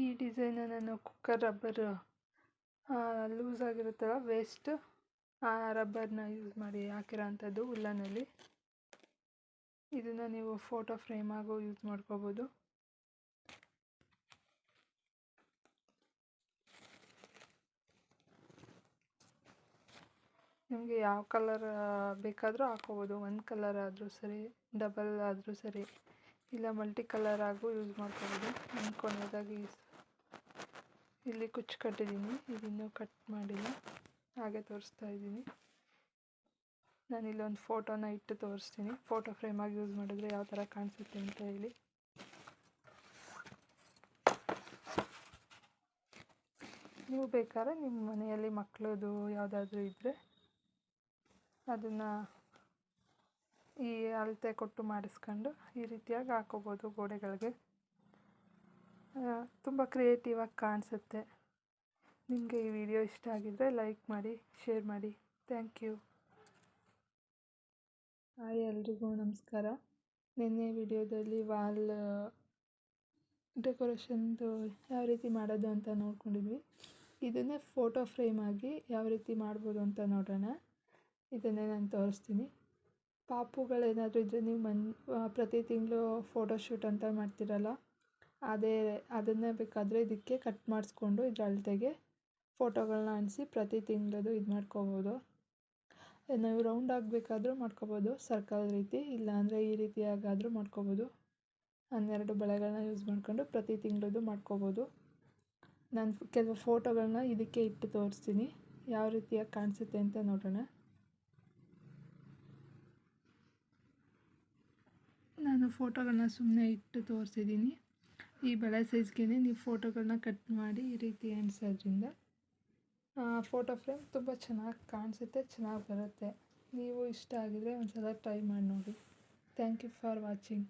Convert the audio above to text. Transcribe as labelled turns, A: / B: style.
A: ಈ ಡಿಸೈನ ನಾನು cooker rubber loose ಆಗಿರುತ್ತಲ್ಲ waste ಆ ರಬ್ಬರ್ನ ಯೂಸ್ ಮಾಡಿ ಹಾಕಿರೋ ಅಂಥದ್ದು ಉಲ್ಲನಲ್ಲಿ. ಇದನ್ನು ನೀವು ಫೋಟೋ ಫ್ರೇಮ್ ಆಗು ಯೂಸ್ ಮಾಡ್ಕೋಬೋದು. ನಿಮಗೆ ಯಾವ ಕಲರ್ ಬೇಕಾದರೂ ಹಾಕೋಬೋದು. ಒಂದು ಕಲರ್ ಆದರೂ ಸರಿ, ಡಬಲ್ ಆದರೂ ಸರಿ, ಇಲ್ಲ ಮಲ್ಟಿ ಕಲರ್ ಆಗು ಯೂಸ್ ಮಾಡ್ಕೋಬೋದು. ನಾನು ಕೊನೆಯದಾಗಿ ಇಲ್ಲಿ ಕುಚ್ಚು ಕಟ್ಟಿದ್ದೀನಿ, ಇದನ್ನು ಕಟ್ ಮಾಡಿಲ್ಲ, ಹಾಗೆ ತೋರಿಸ್ತಾ ಇದ್ದೀನಿ. ನಾನಿಲ್ಲೊಂದು ಫೋಟೋನ ಇಟ್ಟು ತೋರಿಸ್ತೀನಿ, ಫೋಟೋ ಫ್ರೇಮಾಗಿ ಯೂಸ್ ಮಾಡಿದ್ರೆ ಯಾವ ಥರ ಕಾಣಿಸುತ್ತೆ ಅಂತ ಹೇಳಿ. ನೀವು ಬೇಕಾದ್ರೆ ನಿಮ್ಮ ಮನೆಯಲ್ಲಿ ಮಕ್ಕಳದು ಯಾವುದಾದ್ರೂ ಇದ್ದರೆ ಅದನ್ನು ಈ ಅಳತೆ ಕೊಟ್ಟು ಮಾಡಿಸ್ಕೊಂಡು ಈ ರೀತಿಯಾಗಿ ಹಾಕೋಬೋದು ಗೋಡೆಗಳಿಗೆ. ತುಂಬ ಕ್ರಿಯೇಟಿವಾಗಿ ಕಾಣಿಸುತ್ತೆ. ನಿಮಗೆ ಈ ವಿಡಿಯೋ ಇಷ್ಟ ಆಗಿದ್ದರೆ ಲೈಕ್ ಮಾಡಿ, ಶೇರ್ ಮಾಡಿ. Thank you. ಹಾಯ್, ಎಲ್ರಿಗೂ ನಮಸ್ಕಾರ. ನಿನ್ನೆ ವಿಡಿಯೋದಲ್ಲಿ ವಾಲ್ ಡೆಕೋರೇಷನ್ದು ಯಾವ ರೀತಿ ಮಾಡೋದು ಅಂತ ನೋಡ್ಕೊಂಡಿದ್ವಿ. ಇದನ್ನೇ ಫೋಟೋ ಫ್ರೇಮ್ ಆಗಿ ಯಾವ ರೀತಿ ಮಾಡ್ಬೋದು ಅಂತ ನೋಡೋಣ. ಇದನ್ನೇ ನಾನು ತೋರಿಸ್ತೀನಿ. ಪಾಪುಗಳೇನಾದರೂ ಇದ್ದರೆ ನೀವು ಪ್ರತಿ ತಿಂಗಳು ಫೋಟೋಶೂಟ್ ಅಂತ ಮಾಡ್ತಿರಲ್ಲ, ಅದನ್ನೇ ಬೇಕಾದರೆ ಇದಕ್ಕೆ ಕಟ್ ಮಾಡಿಸ್ಕೊಂಡು ಇದ್ರ ಅಳತೆಗೆ ಫೋಟೋಗಳನ್ನ ಅಂಟಿಸಿ ಪ್ರತಿ ತಿಂಗಳದು ಇದು ಮಾಡ್ಕೋಬೋದು. ನಾವು ರೌಂಡ್ ಆಗಬೇಕಾದ್ರೂ ಮಾಡ್ಕೋಬೋದು, ಸರ್ಕಲ್ ರೀತಿ, ಇಲ್ಲಾಂದರೆ ಈ ರೀತಿಯಾಗಾದರೂ ಮಾಡ್ಕೋಬೋದು. 12 ಬಳೆಗಳನ್ನ ಯೂಸ್ ಮಾಡ್ಕೊಂಡು ಪ್ರತಿ ತಿಂಗಳದು ಮಾಡ್ಕೋಬೋದು. ನಾನು ಕೆಲವು ಫೋಟೋಗಳನ್ನ ಇದಕ್ಕೆ ಇಟ್ಟು ತೋರಿಸ್ತೀನಿ, ಯಾವ ರೀತಿಯಾಗಿ ಕಾಣಿಸುತ್ತೆ ಅಂತ ನೋಡೋಣ. ನಾನು ಫೋಟೋಗಳನ್ನ ಸುಮ್ಮನೆ ಇಟ್ಟು ತೋರಿಸಿದ್ದೀನಿ. ಈ ಬಳೆ ಸೈಜ್ಗೆ ನೀವು ಫೋಟೋಗಳನ್ನ ಕಟ್ ಮಾಡಿ ಈ ರೀತಿ ಅಂಟಿಸೋದ್ರಿಂದ ಫೋಟೋ ಫ್ರೇಮ್ ತುಂಬ ಚೆನ್ನಾಗಿ ಕಾಣಿಸುತ್ತೆ, ಚೆನ್ನಾಗಿ ಬರುತ್ತೆ. ನೀವು ಇಷ್ಟ ಆಗಿದರೆ ಒಂದು ಸಲ ಟ್ರೈ ಮಾಡಿ ನೋಡಿ. Thank you for watching.